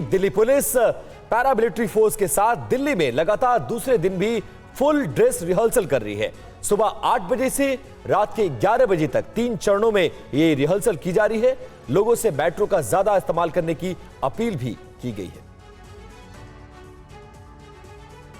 Delhi police paramilitary force के साथ दिल्ली में लगातार दूसरे दिन भी फुल ड्रेस रिहर्सल कर रही है। सुबह 8 बजे से रात के 11 बजे तक 3 चरणों में ये रिहर्सल की जा रही है। लोगों से मेट्रो का ज्यादा इस्तेमाल करने की अपील भी की गई है।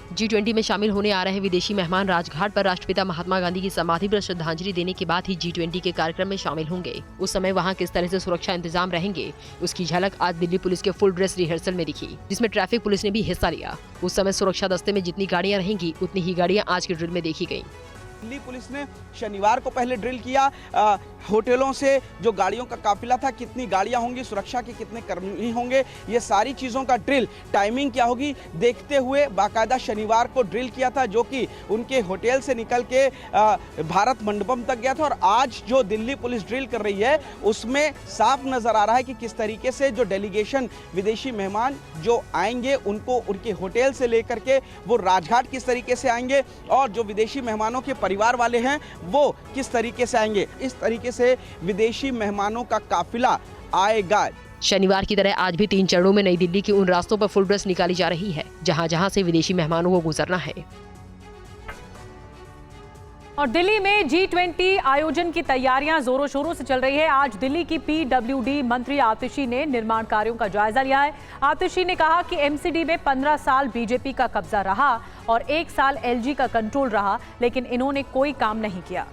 G20 में शामिल होने आ रहे विदेशी मेहमान राजघाट पर राष्ट्रपिता महात्मा गांधी की समाधि पर श्रद्धांजलि देने के बाद ही G20 के कार्यक्रम में शामिल होंगे। उस समय वहां किस तरह से सुरक्षा इंतजाम रहेंगे, उसकी झलक आज दिल्ली पुलिस के फुल ड्रेस रिहर्सल में दिखी, जिसमें ट्रैफिक पुलिस ने भी हिस्सा लिया। उस समय सुरक्षा दस्ते में जितनी गाड़ियां रहेंगी उतनी ही गाड़ियां आज के ड्रिल में देखी गयी। दिल्ली पुलिस ने शनिवार को पहले ड्रिल किया, होटलों से जो गाड़ियों का काफिला था, कितनी गाड़ियां होंगी, सुरक्षा के कितने कर्मी होंगे, ये सारी चीज़ों का ड्रिल, टाइमिंग क्या होगी देखते हुए बाकायदा शनिवार को ड्रिल किया था, जो कि उनके होटल से निकल के भारत मंडपम तक गया था। और आज जो दिल्ली पुलिस ड्रिल कर रही है उसमें साफ नजर आ रहा है कि किस तरीके से जो डेलीगेशन विदेशी मेहमान जो आएंगे उनको उनके होटल से लेकर के वो राजघाट किस तरीके से आएंगे और जो विदेशी मेहमानों के परिवार वाले हैं वो किस तरीके से आएंगे, इस तरीके से विदेशी मेहमानों का काफिला आएगा। शनिवार की तरह आज भी 3 चरणों में नई दिल्ली के उन रास्तों पर फुल ड्रेस निकाली जा रही है जहां जहां से विदेशी मेहमानों को गुजरना है। और दिल्ली में G20 आयोजन की तैयारियां जोरों शोरों से चल रही है। आज दिल्ली की PWD मंत्री आतिशी ने निर्माण कार्यों का जायजा लिया है। आतिशी ने कहा कि MCD में 15 साल बीजेपी का कब्जा रहा और 1 साल LG का कंट्रोल रहा, लेकिन इन्होंने कोई काम नहीं किया।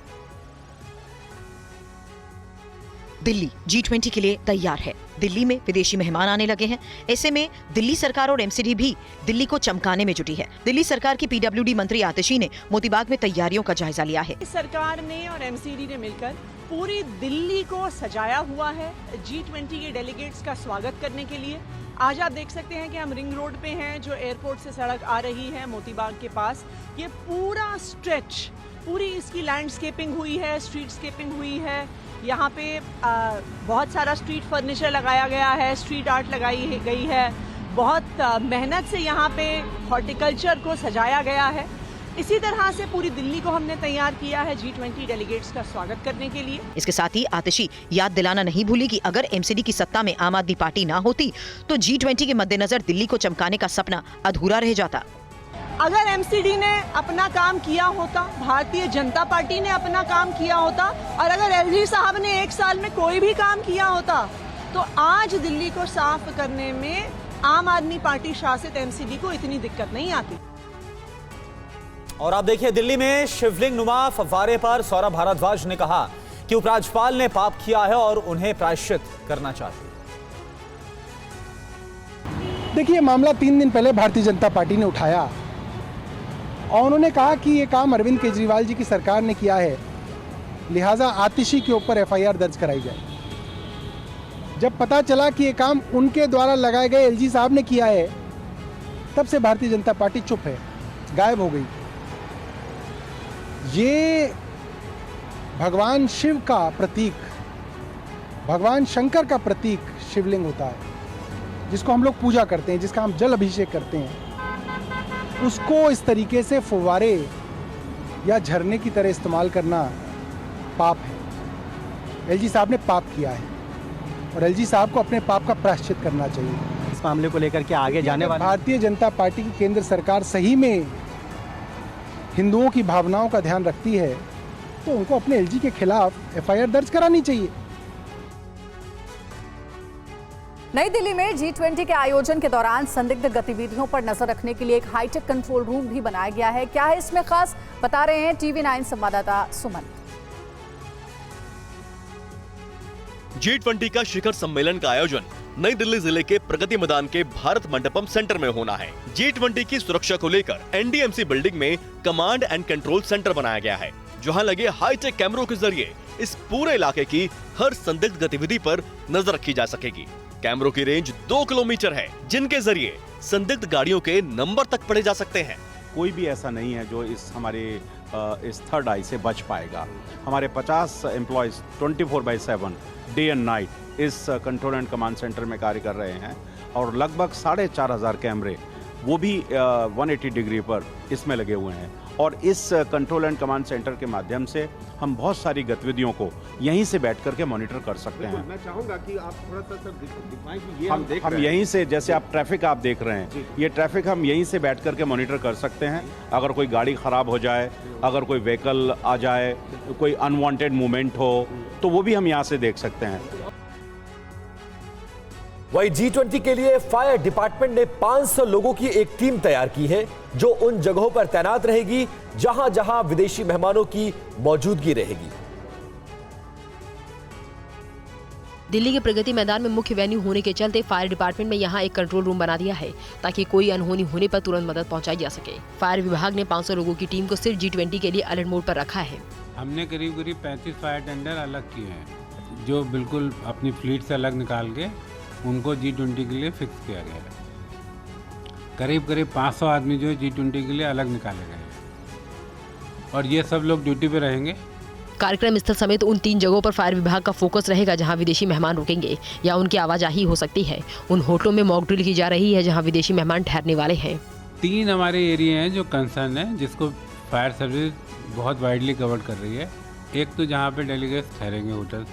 दिल्ली G20 के लिए तैयार है। दिल्ली में विदेशी मेहमान आने लगे हैं। ऐसे में दिल्ली सरकार और MCD भी दिल्ली को चमकाने में जुटी है। दिल्ली सरकार की PWD मंत्री आतिशी ने मोतीबाग में तैयारियों का जायजा लिया है। सरकार ने और MCD ने मिलकर पूरी दिल्ली को सजाया हुआ है G20 के डेलीगेट्स का स्वागत करने के लिए। आज आप देख सकते हैं कि हम रिंग रोड पे हैं, जो एयरपोर्ट से सड़क आ रही है मोतीबाग के पास। ये पूरा स्ट्रेच, पूरी इसकी लैंडस्केपिंग हुई है, स्ट्रीटस्केपिंग हुई है। यहाँ पे बहुत सारा स्ट्रीट फर्नीचर लगाया गया है, स्ट्रीट आर्ट लगाई गई है। बहुत मेहनत से यहाँ पे हॉर्टिकल्चर को सजाया गया है। इसी तरह से पूरी दिल्ली को हमने तैयार किया है G20 डेलीगेट्स का स्वागत करने के लिए। इसके साथ ही आतिशी याद दिलाना नहीं भूली कि अगर MCD की सत्ता में आम आदमी पार्टी ना होती तो G20 के मद्देनजर दिल्ली को चमकाने का सपना अधूरा रह जाता। अगर MCD ने अपना काम किया होता, भारतीय जनता पार्टी ने अपना काम किया होता और अगर LG साहब ने 1 साल में कोई भी काम किया होता तो आज दिल्ली को साफ करने में आम आदमी पार्टी शासित MCD को इतनी दिक्कत नहीं आती। और आप देखिए, दिल्ली में शिवलिंग नुमा फव्वारे पर सौरभ भारद्वाज ने कहा कि उपराज्यपाल ने पाप किया है और उन्हें प्रायश्चित करना चाहिए। देखिए, मामला 3 दिन पहले भारतीय जनता पार्टी ने उठाया और उन्होंने कहा कि ये काम अरविंद केजरीवाल जी की सरकार ने किया है, लिहाजा आतिशी के ऊपर FIR दर्ज कराई जाए। जब पता चला कि ये काम उनके द्वारा लगाए गए LG साहब ने किया है, तब से भारतीय जनता पार्टी चुप है, गायब हो गई। ये भगवान शिव का प्रतीक, भगवान शंकर का प्रतीक शिवलिंग होता है, जिसको हम लोग पूजा करते हैं, जिसका हम जल अभिषेक करते हैं। उसको इस तरीके से फुव्वारे या झरने की तरह इस्तेमाल करना पाप है। LG साहब ने पाप किया है और LG साहब को अपने पाप का प्रायश्चित करना चाहिए। इस मामले को लेकर के आगे जाने वाले भारतीय जनता पार्टी की केंद्र सरकार सही में हिंदुओं की भावनाओं का ध्यान रखती है तो उनको अपने LG के खिलाफ FIR दर्ज करानी चाहिए। नई दिल्ली में G20 के आयोजन के दौरान संदिग्ध गतिविधियों पर नजर रखने के लिए एक हाईटेक कंट्रोल रूम भी बनाया गया है। क्या है इसमें खास, बता रहे हैं TV9 संवाददाता सुमन। G20 का शिखर सम्मेलन का आयोजन नई दिल्ली जिले के प्रगति मैदान के भारत मंडपम सेंटर में होना है। G20 की सुरक्षा को लेकर NDMC बिल्डिंग में कमांड एंड कंट्रोल सेंटर बनाया गया है, जहां लगे हाईटेक कैमरों के जरिए इस पूरे इलाके की हर संदिग्ध गतिविधि पर नजर रखी जा सकेगी। कैमरों की रेंज 2 किलोमीटर है, जिनके जरिए संदिग्ध गाड़ियों के नंबर तक पढ़े जा सकते हैं। कोई भी ऐसा नहीं है जो इस थर्ड आई से बच पाएगा। हमारे 50 एम्प्लॉयज 24/7 डे एंड नाइट इस कंट्रोल एंड कमांड सेंटर में कार्य कर रहे हैं और लगभग 4500 कैमरे वो भी 180 डिग्री पर इसमें लगे हुए हैं और इस कंट्रोल एंड कमांड सेंटर के माध्यम से हम बहुत सारी गतिविधियों को यहीं से बैठ करके मॉनिटर कर सकते हैं। मैं चाहूंगा कि आप थोड़ा सा सर दिखाएं कि ये हम यहीं से, जैसे आप ट्रैफिक आप देख रहे हैं, ये ट्रैफिक हम यहीं से बैठ करके मॉनिटर कर सकते हैं। अगर कोई गाड़ी खराब हो जाए, अगर कोई व्हीकल आ जाए, कोई अनवांटेड मूवमेंट हो, तो वो भी हम यहाँ से देख सकते हैं। वहीं G20 के लिए फायर डिपार्टमेंट ने 500 लोगों की एक टीम तैयार की है जो उन जगहों पर तैनात रहेगी जहां जहां विदेशी मेहमानों की मौजूदगी रहेगी। दिल्ली के प्रगति मैदान में मुख्य वेन्यू होने के चलते फायर डिपार्टमेंट में यहां एक कंट्रोल रूम बना दिया है ताकि कोई अनहोनी होने पर तुरंत मदद पहुंचाई जा सके। फायर विभाग ने 500 लोगों की टीम को सिर्फ G20 के लिए अलर्ट मोड पर रखा है। हमने करीब 35 फायर टेंडर अलग किए हैं जो बिल्कुल अपनी फ्लीट से अलग निकाल के उनको G20 के लिए फिक्स किया गया है। करीब 500 आदमी जो है G20 के लिए अलग निकाले गए हैं और ये सब लोग ड्यूटी पे रहेंगे। कार्यक्रम स्थल समेत उन 3 जगहों पर फायर विभाग का फोकस रहेगा जहां विदेशी मेहमान रुकेंगे या उनकी आवाजाही हो सकती है। उन होटलों में मॉक ड्रिल की जा रही है जहां विदेशी मेहमान ठहरने वाले हैं। 3 हमारे एरिया हैं जो कंसर्न है, जिसको फायर सर्विस बहुत वाइडली कवर कर रही है। एक तो जहाँ पे डेलीगेट्स ठहरेंगे होटल,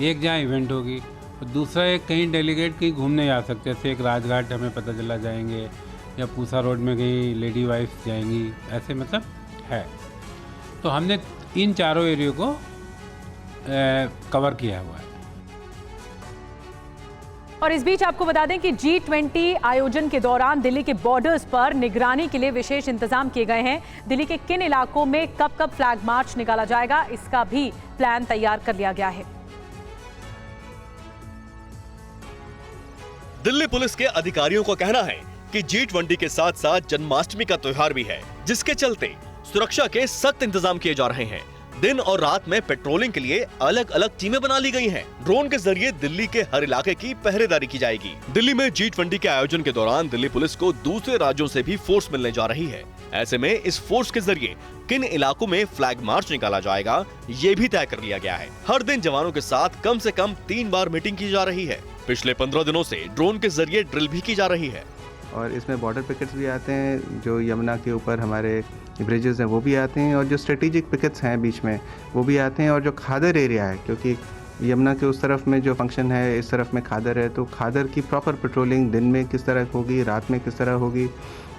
एक जहाँ इवेंट होगी, और दूसरा एक कहीं डेलीगेट कहीं घूमने जा सकते हैं, जैसे एक राजघाट हमें पता चला जाएंगे या पूसा रोड में कहीं लेडी वाइफ्स जाएंगी, ऐसे मतलब है। तो हमने इन चारों एरिया को कवर किया हुआ है। और इस बीच आपको बता दें कि G20 आयोजन के दौरान दिल्ली के बॉर्डर्स पर निगरानी के लिए विशेष इंतजाम किए गए हैं। दिल्ली के किन इलाकों में कब फ्लैग मार्च निकाला जाएगा, इसका भी प्लान तैयार कर लिया गया है। दिल्ली पुलिस के अधिकारियों का कहना है कि G20 के साथ साथ जन्माष्टमी का त्योहार भी है, जिसके चलते सुरक्षा के सख्त इंतजाम किए जा रहे हैं। दिन और रात में पेट्रोलिंग के लिए अलग अलग टीमें बना ली गई हैं। ड्रोन के जरिए दिल्ली के हर इलाके की पहरेदारी की जाएगी। दिल्ली में G20 के आयोजन के दौरान दिल्ली पुलिस को दूसरे राज्यों से भी फोर्स मिलने जा रही है। ऐसे में इस फोर्स के जरिए किन इलाकों में फ्लैग मार्च निकाला जाएगा, ये भी तय कर लिया गया है। हर दिन जवानों के साथ कम से कम 3 बार मीटिंग की जा रही है। पिछले 15 दिनों से ड्रोन के जरिए ड्रिल भी की जा रही है। और इसमें बॉर्डर पिकेट्स भी आते हैं, जो यमुना के ऊपर हमारे ब्रिजेस हैं वो भी आते हैं, और जो स्ट्रेटेजिक पिकेट्स हैं बीच में वो भी आते हैं, और जो खादर एरिया है, क्योंकि यमुना के उस तरफ में जो फंक्शन है, इस तरफ में खादर है, तो खादर की प्रॉपर पेट्रोलिंग दिन में किस तरह होगी, रात में किस तरह होगी,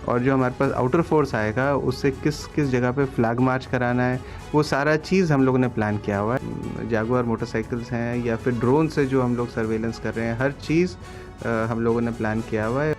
और जो हमारे पास आउटर फोर्स आएगा उससे किस किस जगह पे फ्लैग मार्च कराना है, वो सारा चीज़ हम लोगों ने प्लान किया हुआ है। जागुआर मोटरसाइकिल्स हैं या फिर ड्रोन से जो हम लोग सर्वेलेंस कर रहे हैं, हर चीज़ हम लोगों ने प्लान किया हुआ है।